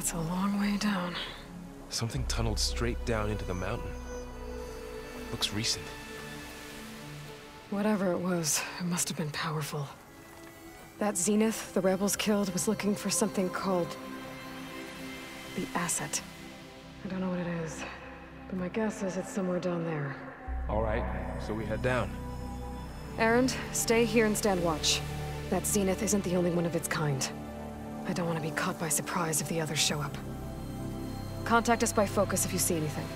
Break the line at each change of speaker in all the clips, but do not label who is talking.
That's a long way down.
Something tunneled straight down into the mountain. Looks recent.
Whatever it was, it must have been powerful. That Zenith the rebels killed was looking for something called the Asset. I don't know what it is, but my guess is it's somewhere down there.
All right, so we head down.
Erend, stay here and stand watch. That Zenith isn't the only one of its kind. I don't want to be caught by surprise if the others show up. Contact us by focus if you see anything.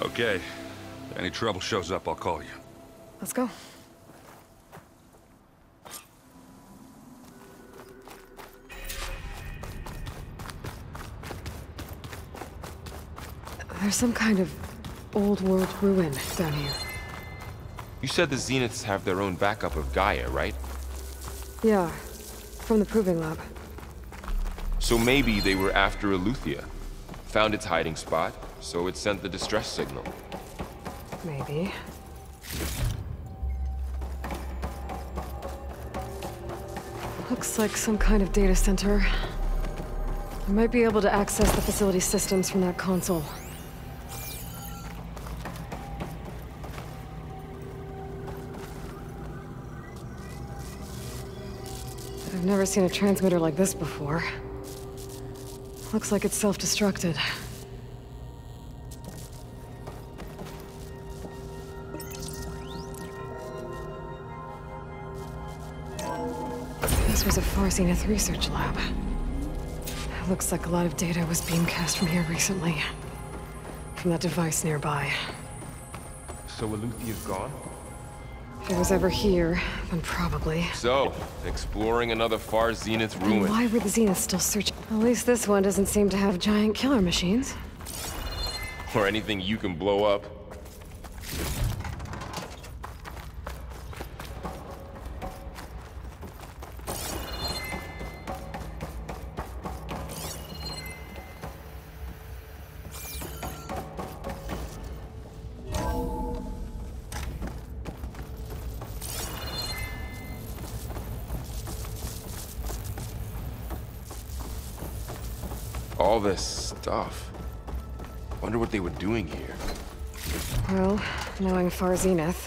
Okay. If any trouble shows up, I'll call you.
Let's go. There's some kind of old world ruin down here.
You said the Zeniths have their own backup of Gaia, right?
Yeah, from the Proving Lab.
So maybe they were after Eleuthia. Found its hiding spot, so it sent the distress signal.
Maybe. Looks like some kind of data center. I might be able to access the facility systems from that console. I've never seen a transmitter like this before. Looks like it's self-destructed. This was a Far Zenith research lab. Looks like a lot of data was beamcast from here recently. From that device nearby.
So Eleuthia's gone?
If it was ever here, then probably.
So, exploring another Far Zenith
Then
ruin.
why were the Zeniths still searching? At least this one doesn't seem to have giant killer machines.
Or anything you can blow up. All this stuff. Wonder what they were doing here.
Well, knowing Far Zenith,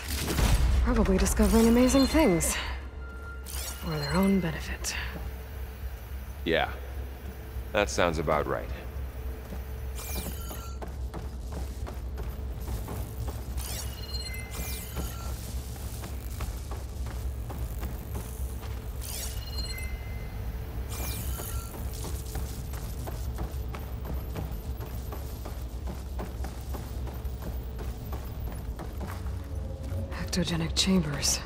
probably discovering amazing things. For their own benefit.
Yeah, that sounds about right.
Ectogenic chambers.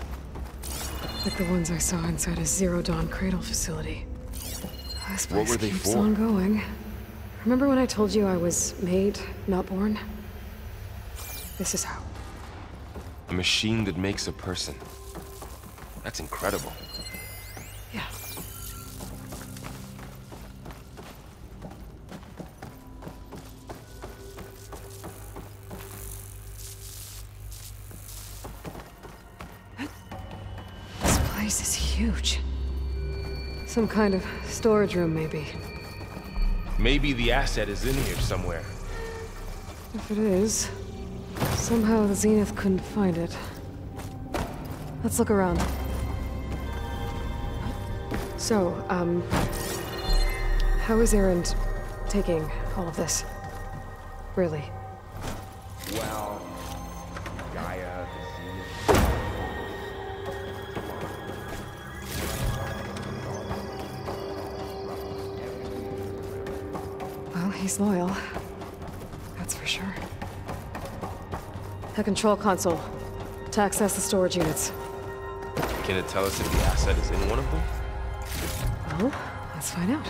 Like the ones I saw inside a Zero Dawn cradle facility. This
What
place
were they
keeps
for?
on going. Remember when I told you I was made, not born? This is how.
A machine that makes a person. That's incredible.
Yeah. This place is huge. Some kind of storage room, maybe.
Maybe the asset is in here somewhere.
If it is, somehow the Zenith couldn't find it. Let's look around. So, how is Erend taking all of this? Really?
Well, Gaia, the Zenith.
Well, he's loyal. That's for sure. The control console. To access the storage units.
Can it tell us if the asset is in one of them?
Well, let's find out.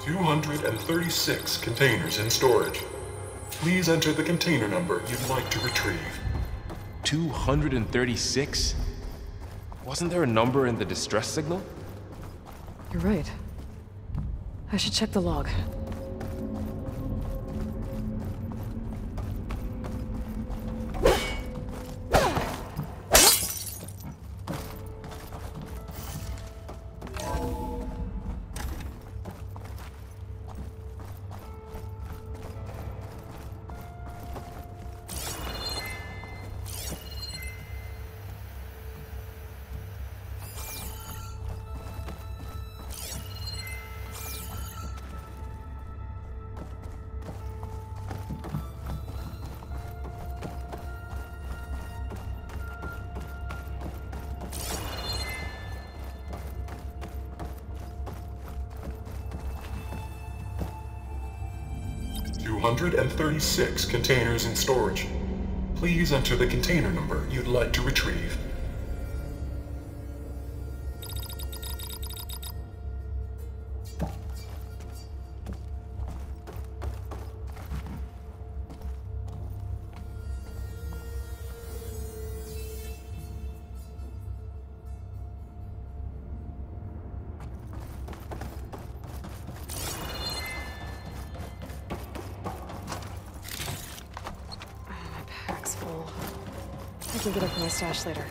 236 containers in storage. Please enter the container number you'd like to retrieve.
236? Wasn't there a number in the distress signal?
You're right. I should check the log.
236 containers in storage. Please enter the container number you'd like to retrieve.
I can get up to my stash later.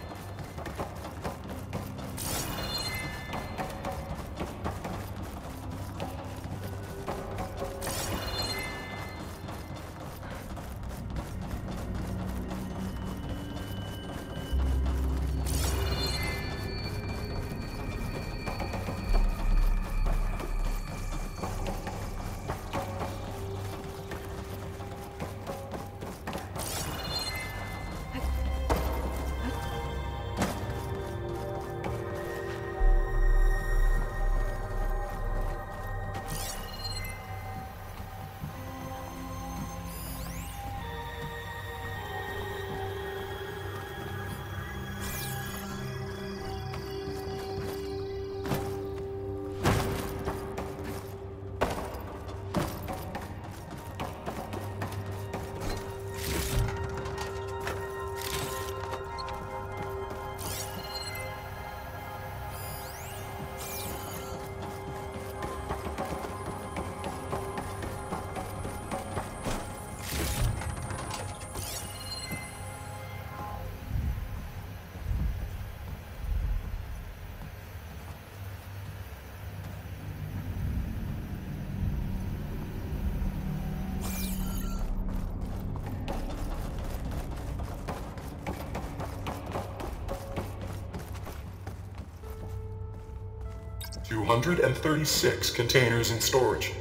$236 containers in storage.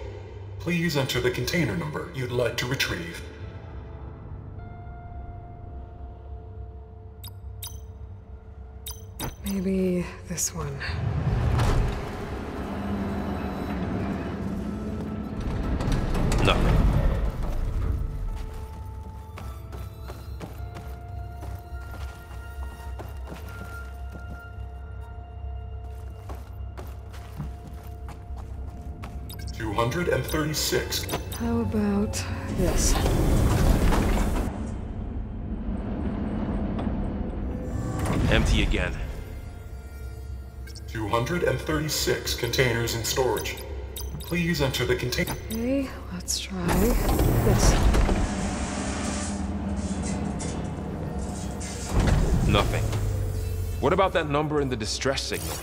Please enter the container number you'd like to retrieve.
Maybe this one.
Nothing.
$236.
How about this?
Empty again.
236 containers in storage. Please enter the container.
Okay, let's try this.
Nothing. What about that number in the distress signal?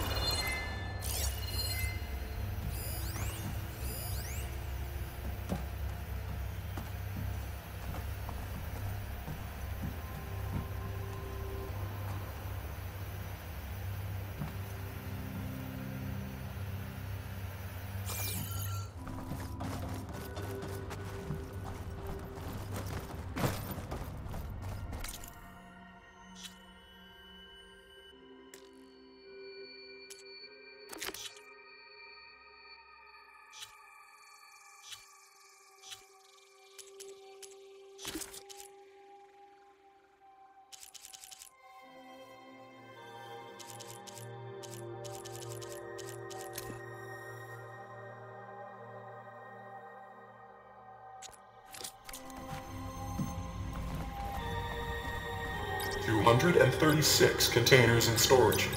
$236 containers in storage.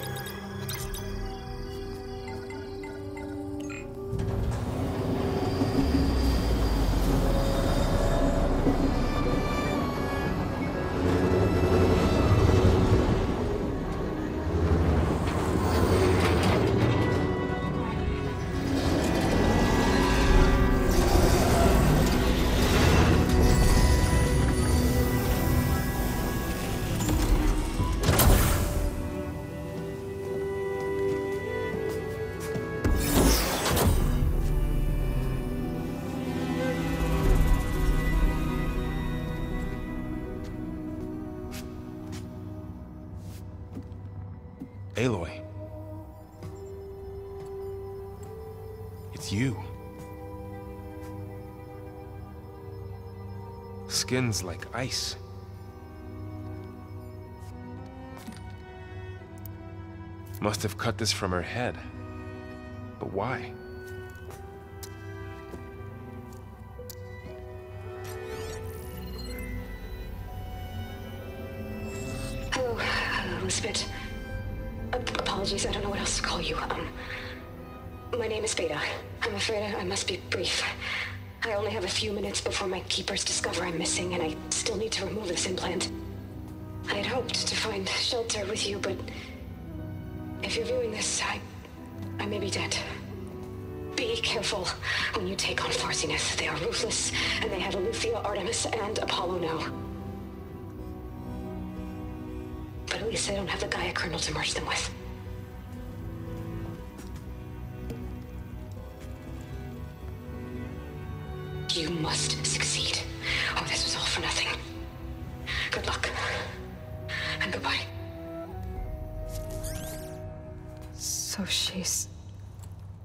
Aloy. It's you. skin's like ice. Must have cut this from her head. But why?
Hello, Elizabeth. Apologies, I don't know what else to call you. My name is Veda. I'm afraid I must be brief. I only have a few minutes before my keepers discover I'm missing, and I still need to remove this implant. I had hoped to find shelter with you, but if you're viewing this, I may be dead. Be careful when you take on Thor Zenith. They are ruthless, and they have Eleuthia, Artemis, and Apollo now. But at least they don't have the Gaia kernel to merge them with. You must succeed, or this was all for nothing. Good luck, and goodbye. So she's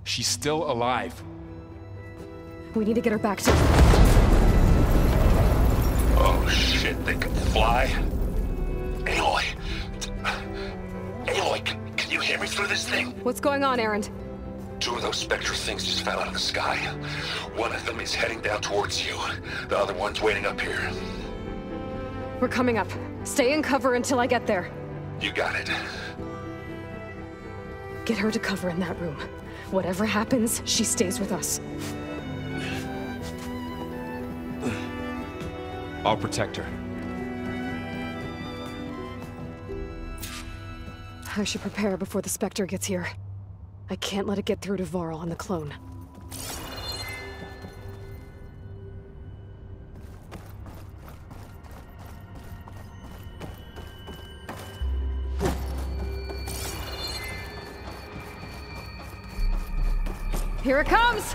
still alive.
We need to get her back to...
Oh shit, they can fly? Aloy! Aloy, can you hear me through this thing?
What's going on, Erend?
2 of those Spectre things just fell out of the sky. One of them is heading down towards you. The other one's waiting up here.
We're coming up. Stay in cover until I get there.
You got it.
Get her to cover in that room. Whatever happens, she stays with us.
I'll protect her.
I should prepare before the Spectre gets here. I can't let it get through to Varl and the clone. Here it comes!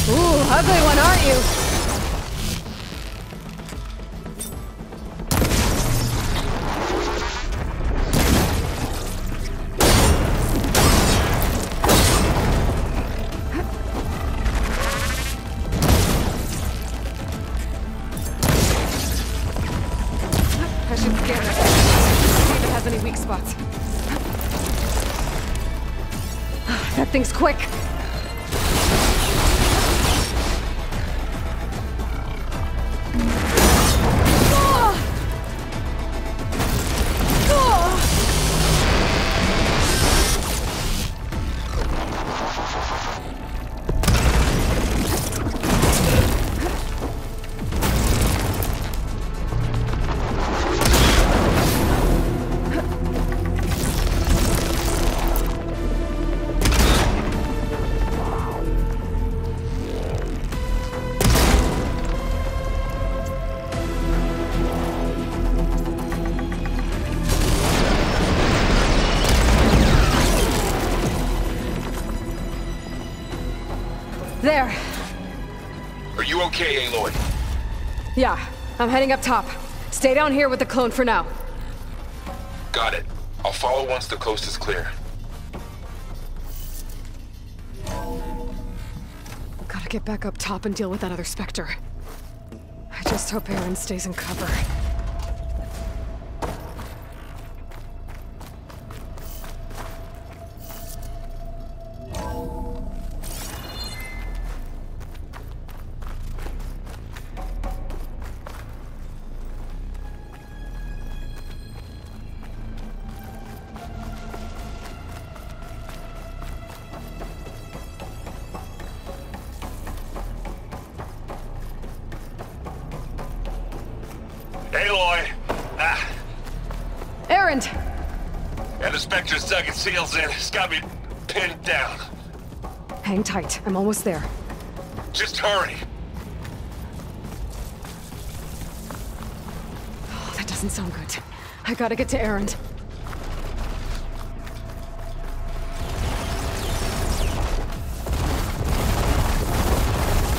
Ooh, ugly one, aren't you? I should scan it. See if it has any weak spots. That thing's quick. There.
Are you okay, Aloy?
Yeah, I'm heading up top. Stay down here with the clone for now.
Got it. I'll follow once the coast is clear.
Gotta get back up top and deal with that other Spectre. I just hope Erend stays in cover.
Aloy! Ah,
Erend!
and the Spectre's dug its heels in. It's got me pinned down.
Hang tight, I'm almost there.
Just hurry.
Oh, that doesn't sound good. I gotta get to Erend.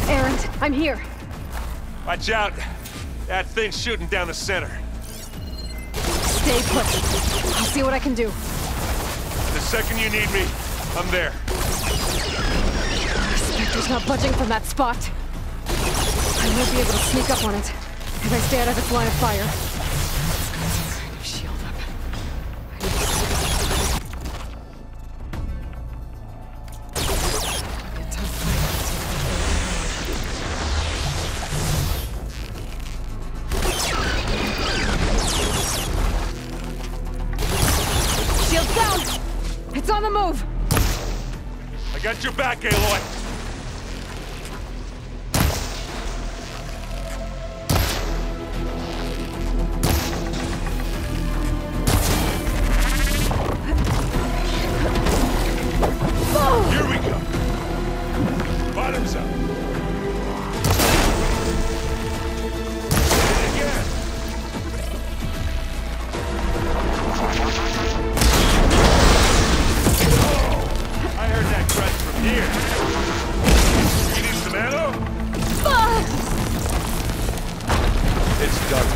Erend, I'm here.
Watch out. That thing's shooting down the center.
Stay put. I'll see what I can do.
The second you need me, I'm there.
Spectre's not budging from that spot. I won't be able to sneak up on it if I stay out of its line of fire. It's got some kind of shield up. I need to... Be a tough fight. Shield's down! It's on the move!
I got your back, Aloy! Here we go! Bottoms up! Hit it again! I heard that crunch from here. You need some ammo?
It's done.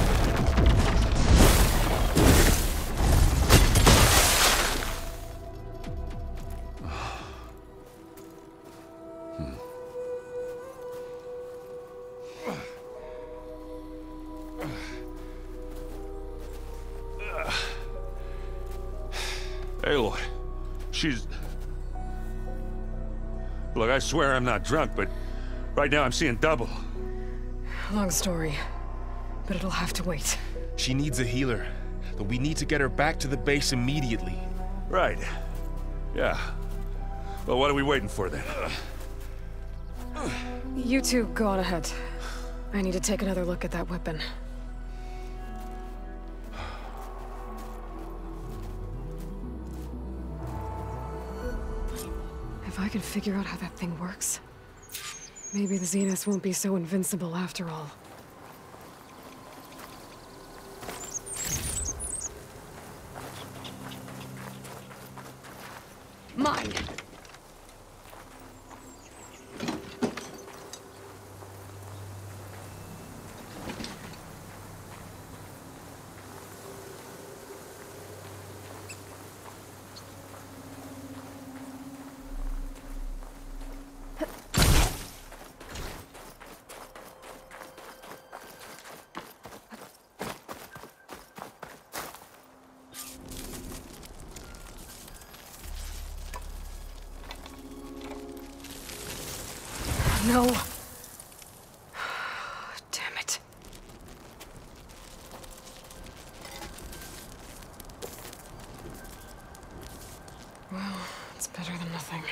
Aloy, she's... Look, I swear I'm not drunk, but right now I'm seeing double.
Long story, but it'll have to wait.
She needs a healer, but we need to get her back to the base immediately.
Right. Yeah. Well, what are we waiting for then?
You two go on ahead. I need to take another look at that weapon. If I can figure out how that thing works, maybe the Zeniths won't be so invincible after all. Mine! No. Damn it. Well, it's better than nothing.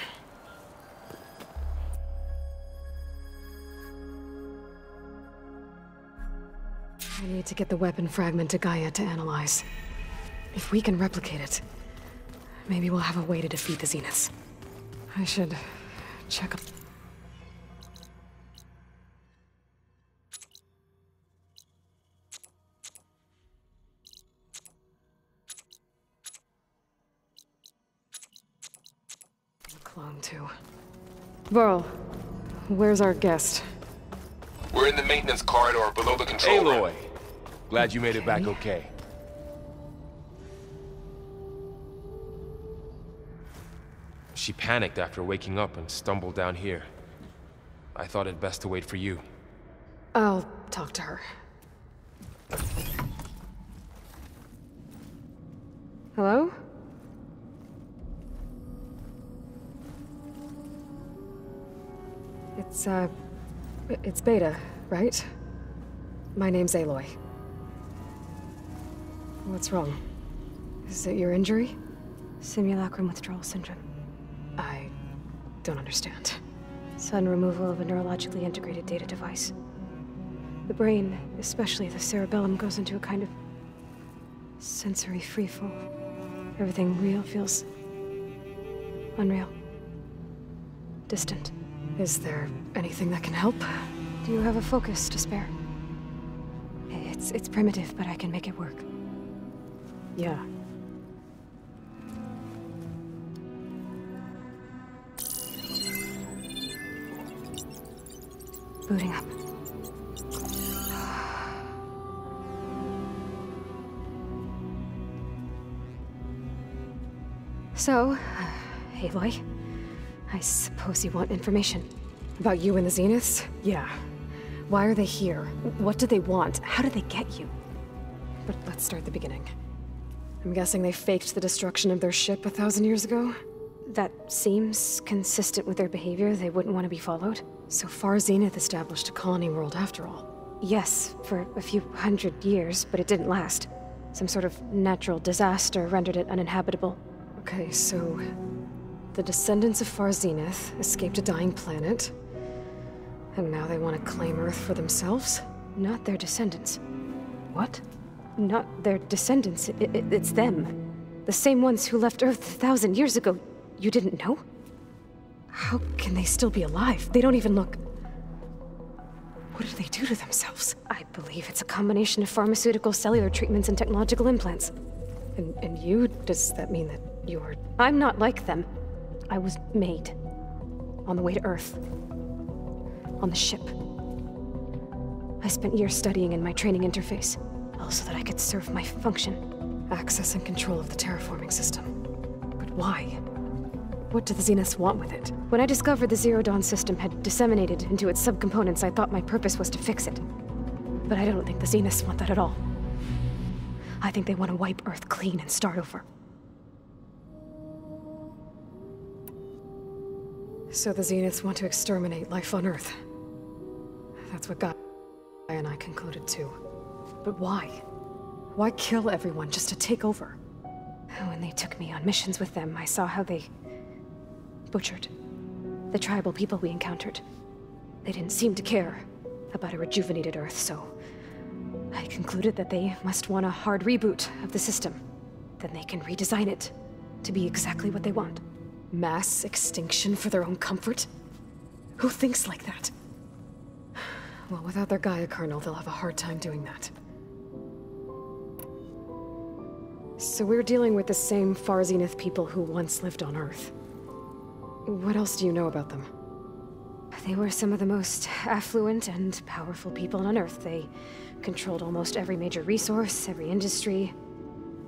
I need to get the weapon fragment to Gaia to analyze. If we can replicate it, maybe we'll have a way to defeat the Zeniths. I should check up. Clone too. Varl, where's our guest?
We're in the maintenance corridor below the control room.
Aloy! Glad you made it back okay. She panicked after waking up and stumbled down here. I thought it best to wait for you.
I'll talk to her. Hello? It's Beta, right? My name's Aloy. What's wrong? Is it your injury?
Simulacrum withdrawal syndrome.
I don't understand.
Sudden removal of a neurologically integrated data device. The brain, especially the cerebellum, goes into a kind of sensory freefall. Everything real feels unreal. Distant.
Is there anything that can help?
Do you have a focus to spare? It's primitive, but I can make it work.
Yeah.
Booting up. So, Aloy, I suppose you want information.
About you and the Zeniths? Yeah. Why are they here? What do they want? How did they get you? But let's start at the beginning. I'm guessing they faked the destruction of their ship 1,000 years ago?
That seems consistent with their behavior. They wouldn't want to be followed.
So Far Zenith established a colony world after all.
Yes, for a few hundred years, but it didn't last. Some sort of natural disaster rendered it uninhabitable.
Okay, so the descendants of Far Zenith escaped a dying planet, and now they want to claim Earth for themselves?
Not their descendants.
What?
Not their descendants. It's them. The same ones who left Earth 1,000 years ago. You didn't know?
How can they still be alive? They don't even look... What did they do to themselves?
I believe it's a combination of pharmaceutical, cellular treatments, and technological implants.
And you? Does that mean that you're...
I'm not like them. I was made. On the way to Earth. On the ship. I spent years studying in my training interface, all so that I could serve my function.
Access and control of the terraforming system. But why? What do the Zeniths want with it?
When I discovered the Zero Dawn system had disseminated into its subcomponents, I thought my purpose was to fix it. But I don't think the Zeniths want that at all. I think they want to wipe Earth clean and start over.
So the Zeniths want to exterminate life on Earth. That's what Gaia and I concluded too. But why? Why kill everyone just to take over?
When they took me on missions with them, I saw how they butchered the tribal people we encountered. They didn't seem to care about a rejuvenated Earth, so I concluded that they must want a hard reboot of the system. Then they can redesign it to be exactly what they want.
Mass extinction for their own comfort? Who thinks like that? Well, without their Gaia kernel, they'll have a hard time doing that. So we're dealing with the same Far Zenith people who once lived on Earth. What else do you know about them?
They were some of the most affluent and powerful people on Earth. They controlled almost every major resource, every industry.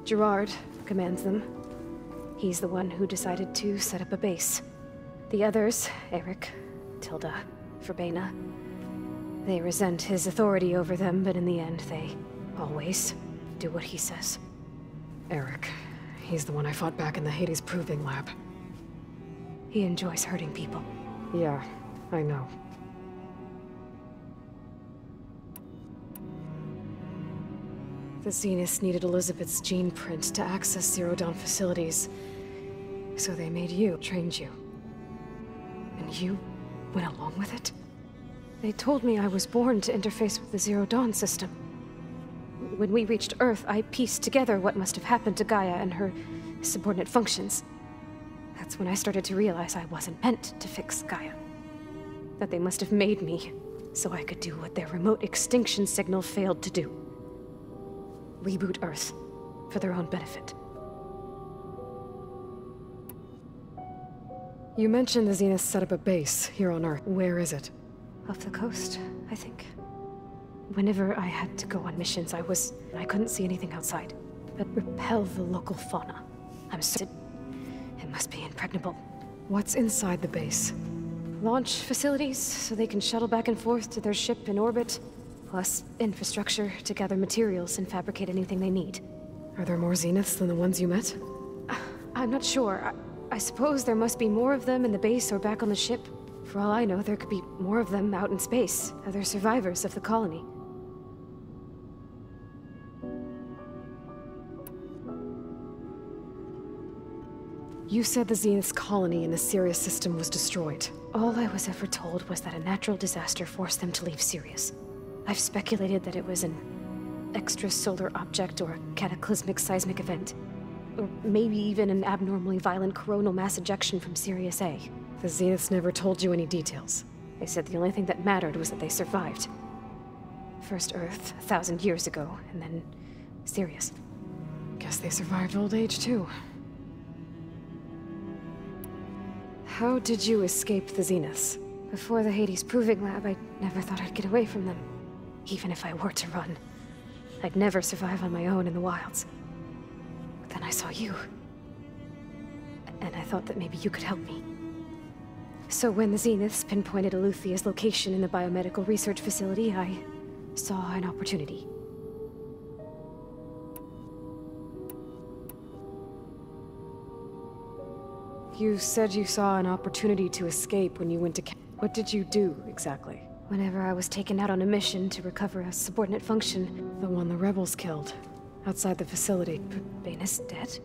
Gerard commands them. He's the one who decided to set up a base. The others, Eric, Tilda, Verbena, they resent his authority over them, but in the end, they always do what he says.
Eric. He's the one I fought back in the Hades Proving Lab.
He enjoys hurting people.
Yeah, I know. The Zeniths needed Elizabeth's gene print to access Zero Dawn facilities. So they made you, trained you. And you went along with it?
They told me I was born to interface with the Zero Dawn system. When we reached Earth, I pieced together what must have happened to Gaia and her subordinate functions. That's when I started to realize I wasn't meant to fix Gaia. That they must have made me so I could do what their remote extinction signal failed to do. Reboot Earth for their own benefit.
You mentioned the Zeniths set up a base here on Earth. Where is it?
Off the coast, I think. Whenever I had to go on missions, I couldn't see anything outside, but repel the local fauna. I'm certain it must be impregnable.
What's inside the base?
Launch facilities, so they can shuttle back and forth to their ship in orbit, plus infrastructure to gather materials and fabricate anything they need.
Are there more Zeniths than the ones you met?
I'm not sure. I suppose there must be more of them in the base or back on the ship. For all I know, there could be more of them out in space, other survivors of the colony.
You said the Zenith's colony in the Sirius system was destroyed.
All I was ever told was that a natural disaster forced them to leave Sirius. I've speculated that it was an extrasolar object or a cataclysmic seismic event. Or maybe even an abnormally violent coronal mass ejection from Sirius A.
The Zeniths never told you any details.
They said the only thing that mattered was that they survived. First Earth, 1,000 years ago, and then Sirius.
Guess they survived old age, too. How did you escape the Zeniths?
Before the Hades Proving Lab, I never thought I'd get away from them. Even if I were to run, I'd never survive on my own in the wilds. But then I saw you. and I thought that maybe you could help me. So when the Zeniths pinpointed Eluthia's location in the biomedical research facility, I saw an opportunity.
You said you saw an opportunity to escape when you went to What did you do, exactly?
Whenever I was taken out on a mission to recover a subordinate function.
The one the rebels killed, outside the facility.
Bane is dead?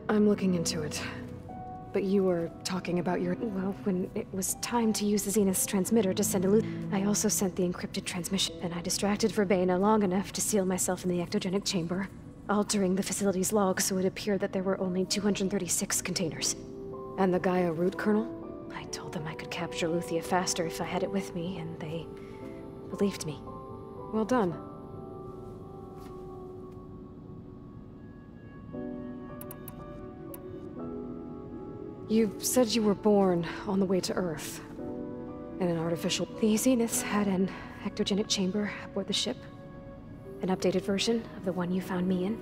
I'm looking into it. But you were talking about your...
Well, when it was time to use the Zenith's transmitter to send Eluthia, I also sent the encrypted transmission, and I distracted Verbena long enough to seal myself in the ectogenic chamber, altering the facility's log so it appeared that there were only 236 containers.
And the Gaia root kernel?
I told them I could capture Eluthia faster if I had it with me, and they believed me.
Well done. You said you were born on the way to Earth. In an artificial...
The Zeniths had an ectogenic chamber aboard the ship. An updated version of the one you found me in.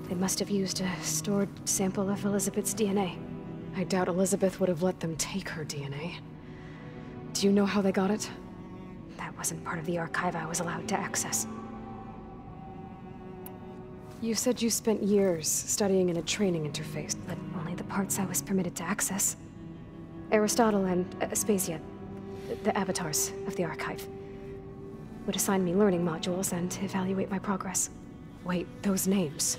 They must have used a stored sample of Elizabeth's DNA.
I doubt Elizabeth would have let them take her DNA. Do you know how they got it?
That wasn't part of the archive I was allowed to access.
You said you spent years studying in a training interface.
But only the parts I was permitted to access. Aristotle and Aspasia, the avatars of the archive, would assign me learning modules and evaluate my progress.
Wait, those names...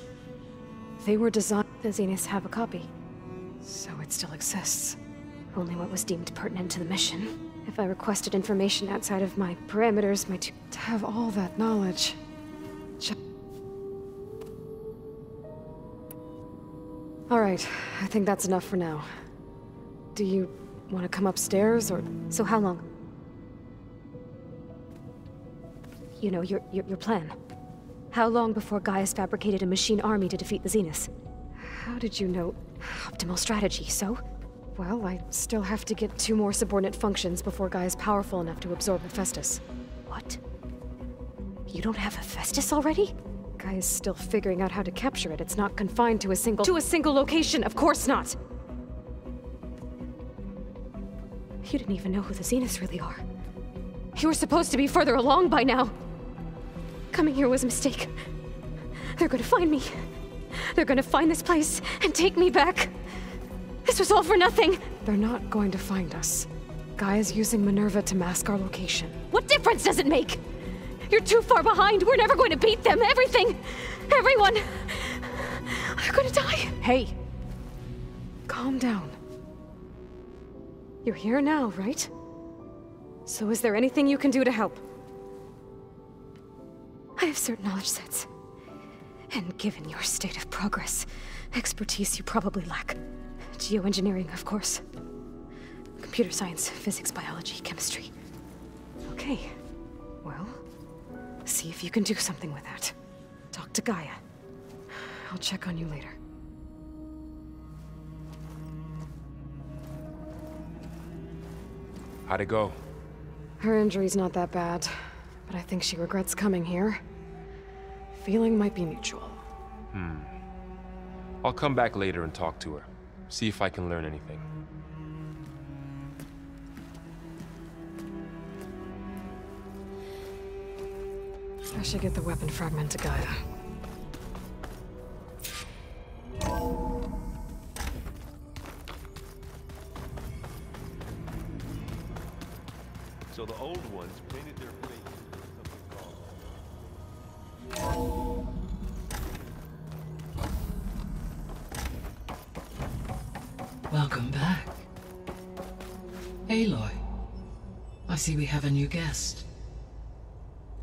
They were designed...
The Zeniths have a copy.
So it still exists.
Only what was deemed pertinent to the mission. If I requested information outside of my parameters,
To have all that knowledge... Alright, I think that's enough for now. Do you want to come upstairs, or...
So how long? You know, your plan. How long before Gaia's fabricated a machine army to defeat the Zeniths?
How did you know?
Optimal strategy, so?
Well, I still have to get 2 more subordinate functions before Gaia's powerful enough to absorb Hephaestus.
What? You don't have Hephaestus already?
Gaia's still figuring out how to capture it. It's not confined to a single... To a single location! Of course not!
You didn't even know who the Zeniths really are.
You were supposed to be further along by now!
Coming here was a mistake. They're gonna find me. They're gonna find this place and take me back. This was all for nothing!
They're not going to find us. Gaia's using Minerva to mask our location.
What difference does it make? You're too far behind. We're never going to beat them. Everything. Everyone. They're gonna die.
Hey. Calm down. You're here now, right? So is there anything you can do to help?
I have certain knowledge sets. And given your state of progress, expertise you probably lack. Geoengineering, of course. Computer science, physics, biology, chemistry.
Okay. Well... see if you can do something with that. Talk to Gaia. I'll check on you later.
How'd it go?
Her injury's not that bad, but I think she regrets coming here. Feeling might be mutual.
I'll come back later and talk to her. See if I can learn anything.
I should get the weapon fragment to Gaia.
So the old ones painted their faces with something called...
Welcome back. Aloy, I see we have a new guest.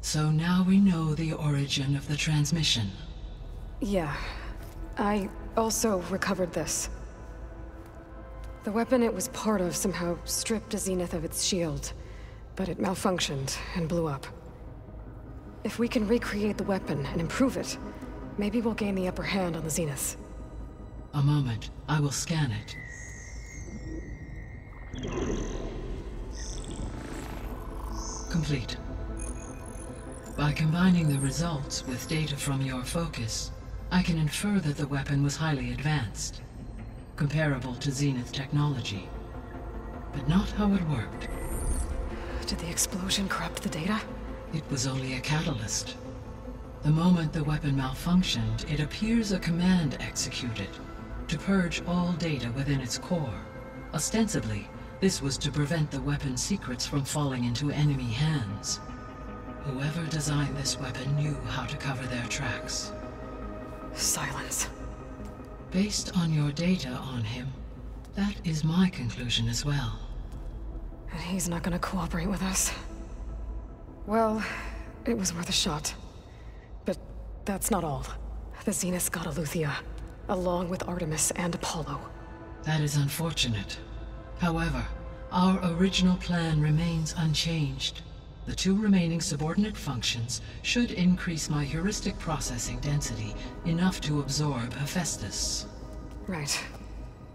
So now we know the origin of the transmission.
Yeah. I also recovered this. The weapon it was part of somehow stripped a Zenith of its shield, but it malfunctioned and blew up. If we can recreate the weapon and improve it, maybe we'll gain the upper hand on the Zeniths.
A moment, I will scan it. Complete. By combining the results with data from your focus, I can infer that the weapon was highly advanced. comparable to Zenith technology. But not how it worked.
Did the explosion corrupt the data?
It was only a catalyst. The moment the weapon malfunctioned, it appears a command executed to purge all data within its core. Ostensibly, this was to prevent the weapon's secrets from falling into enemy hands. Whoever designed this weapon knew how to cover their tracks.
Silence.
Based on your data on him, that is my conclusion as well.
And he's not gonna cooperate with us. Well, it was worth a shot. But that's not all. The Zeniths got Eleuthia, along with Artemis and Apollo.
That is unfortunate. However, our original plan remains unchanged. The 2 remaining subordinate functions should increase my heuristic processing density enough to absorb Hephaestus.
Right.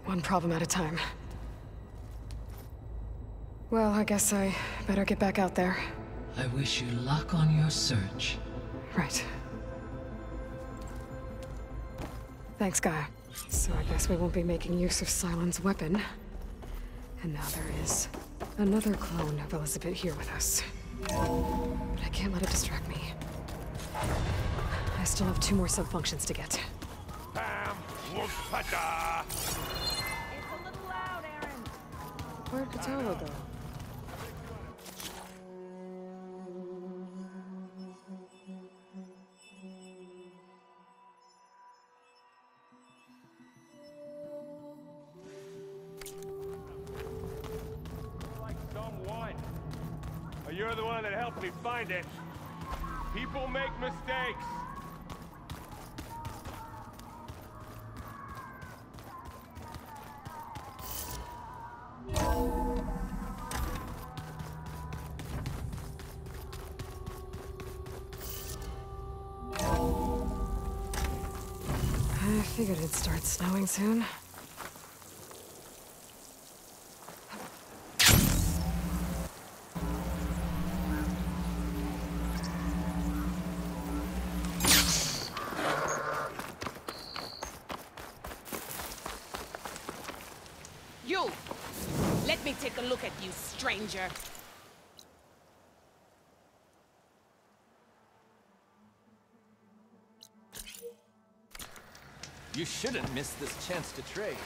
One problem at a time. Well, I guess I better get back out there.
I wish you luck on your search.
Right. Thanks, Gaia. So I guess we won't be making use of Cylon's weapon. And now there is another clone of Elizabeth here with us. But I can't let it distract me. I still have 2 more sub-functions to get.
Bam! Whoop-a-da!
It's a little loud, Aaron.
Where'd Patolo go?
Like someone. You're the one that helped me find it. People make mistakes.
I figured it'd start snowing soon.
You! Let me take a look at you, stranger.
You shouldn't miss this chance to trade.